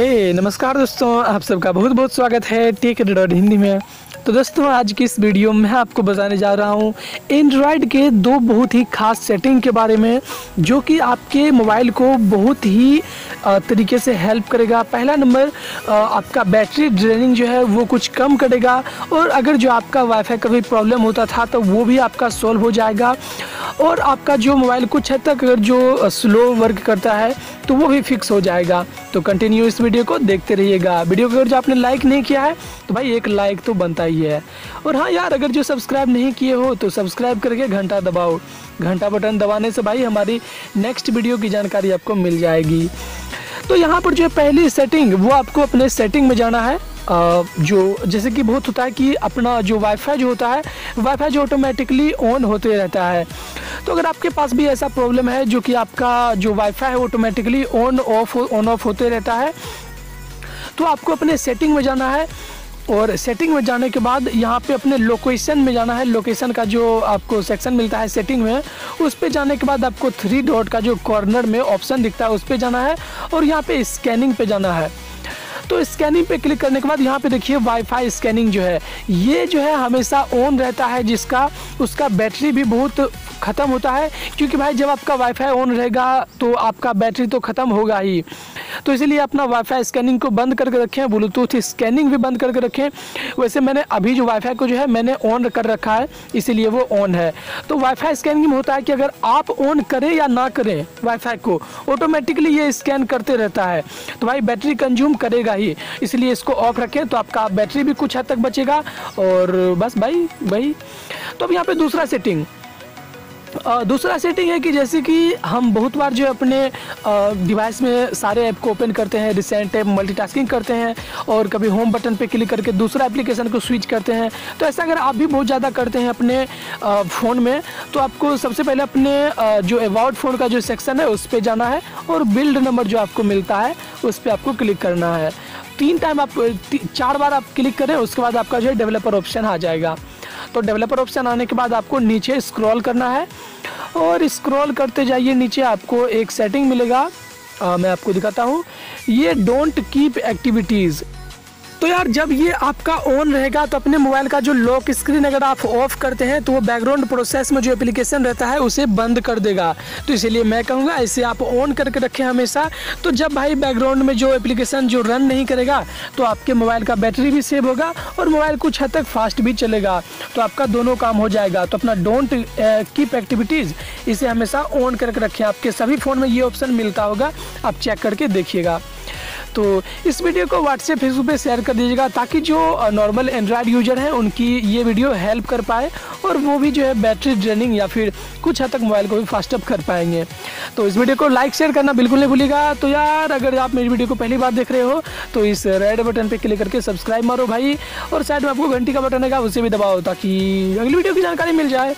नमस्कार दोस्तों, आप सबका बहुत बहुत स्वागत है टेक डॉट हिंदी में। तो दोस्तों, आज की इस वीडियो में आपको बताने जा रहा हूँ एंड्रॉयड के दो बहुत ही खास सेटिंग के बारे में, जो कि आपके मोबाइल को बहुत ही तरीके से हेल्प करेगा। पहला नंबर, आपका बैटरी ड्रेनिंग जो है वो कुछ कम करेगा, और अगर जो आपका वाईफाई का भी प्रॉब्लम होता था तो वो भी आपका सॉल्व हो जाएगा, और आपका जो मोबाइल कुछ हद तक अगर जो स्लो वर्क करता है तो वो भी फिक्स हो जाएगा। तो कंटिन्यू इस वीडियो को देखते रहिएगा। वीडियो को अगर जो आपने लाइक नहीं किया है तो भाई एक लाइक तो बनता ही है, और हाँ यार, अगर जो सब्सक्राइब नहीं किए हो तो सब्सक्राइब करके घंटा दबाओ। घंटा बटन दबाने से भाई हमारी नेक्स्ट वीडियो की जानकारी आपको मिल जाएगी। तो यहाँ पर जो है पहली सेटिंग, वो आपको अपने सेटिंग में जाना है। जो जैसे कि बहुत होता है कि अपना जो वाईफाई जो होता है, वाईफाई जो ऑटोमेटिकली ऑन होते रहता है। तो अगर आपके पास भी ऐसा प्रॉब्लम है जो कि आपका जो वाईफाई है ऑटोमेटिकली ऑन ऑफ होते रहता है, तो आपको अपने सेटिंग में जाना है, और सेटिंग में जाने के बाद यहाँ पे अपने लोकेशन में जाना है। लोकेशन का जो आपको सेक्शन मिलता है सेटिंग में, उस पे जाने के बाद आपको 3 डॉट का जो कॉर्नर में ऑप्शन दिखता है उस पे जाना है, और यहाँ पे स्कैनिंग पे जाना है। तो स्कैनिंग पे क्लिक करने के बाद यहाँ पे देखिए वाईफाई स्कैनिंग जो है ये जो है हमेशा ऑन रहता है, जिसका उसका बैटरी भी बहुत ख़त्म होता है, क्योंकि भाई जब आपका वाईफाई ऑन रहेगा तो आपका बैटरी तो ख़त्म होगा ही। तो इसीलिए अपना वाईफाई स्कैनिंग को बंद करके रखें, ब्लूटूथ स्कैनिंग भी बंद करके रखें। वैसे मैंने अभी जो वाईफाई को जो है मैंने ऑन कर रखा है, इसीलिए वो ऑन है। तो वाईफाई स्कैनिंग में होता है कि अगर आप ऑन करें या ना करें वाईफाई को, ऑटोमेटिकली ये स्कैन करते रहता है, तो भाई बैटरी कंज्यूम करेगा ही। इसलिए इसको ऑफ रखें तो आपका बैटरी भी कुछ हद तक बचेगा, और बस भाई। तो अब यहाँ पे दूसरा सेटिंग है कि जैसे कि हम बहुत बार जो है अपने डिवाइस में सारे ऐप को ओपन करते हैं, रिसेंट ऐप, मल्टीटास्किंग करते हैं, और कभी होम बटन पे क्लिक करके दूसरा एप्लीकेशन को स्विच करते हैं। तो ऐसा अगर आप भी बहुत ज़्यादा करते हैं अपने फ़ोन में, तो आपको सबसे पहले अपने जो अबाउट फ़ोन का जो सेक्शन है उस पर जाना है, और बिल्ड नंबर जो आपको मिलता है उस पर आपको क्लिक करना है। 4 बार आप क्लिक करें, उसके बाद आपका जो है डेवलपर ऑप्शन आ जाएगा। तो डेवलपर ऑप्शन आने के बाद आपको नीचे स्क्रॉल करना है, और स्क्रॉल करते जाइए, नीचे आपको एक सेटिंग मिलेगा। मैं आपको दिखाता हूँ, ये डोंट कीप एक्टिविटीज़। तो यार जब ये आपका ऑन रहेगा तो अपने मोबाइल का जो लॉक स्क्रीन अगर आप ऑफ करते हैं तो वो बैकग्राउंड प्रोसेस में जो एप्लीकेशन रहता है उसे बंद कर देगा। तो इसीलिए मैं कहूँगा इसे आप ऑन करके रखें हमेशा। तो जब भाई बैकग्राउंड में जो एप्लीकेशन जो रन नहीं करेगा तो आपके मोबाइल का बैटरी भी सेव होगा, और मोबाइल कुछ हद तक फास्ट भी चलेगा, तो आपका दोनों काम हो जाएगा। तो अपना डोंट कीप एक्टिविटीज़ इसे हमेशा ऑन करके रखें। आपके सभी फ़ोन में ये ऑप्शन मिलता होगा, आप चेक करके देखिएगा। तो इस वीडियो को व्हाट्सएप फेसबुक पे शेयर कर दीजिएगा, ताकि जो नॉर्मल एंड्रॉयड यूजर हैं उनकी ये वीडियो हेल्प कर पाए, और वो भी जो है बैटरी ड्रेनिंग या फिर कुछ हद तक मोबाइल को भी फास्ट अप कर पाएंगे। तो इस वीडियो को लाइक शेयर करना बिल्कुल नहीं भूलिएगा। तो यार अगर आप मेरी वीडियो को पहली बार देख रहे हो तो इस रेड बटन पर क्लिक करके सब्सक्राइब मारो भाई, और साइड में आपको घंटी का बटन है उसे भी दबाओ, ताकि अगली वीडियो की जानकारी मिल जाए।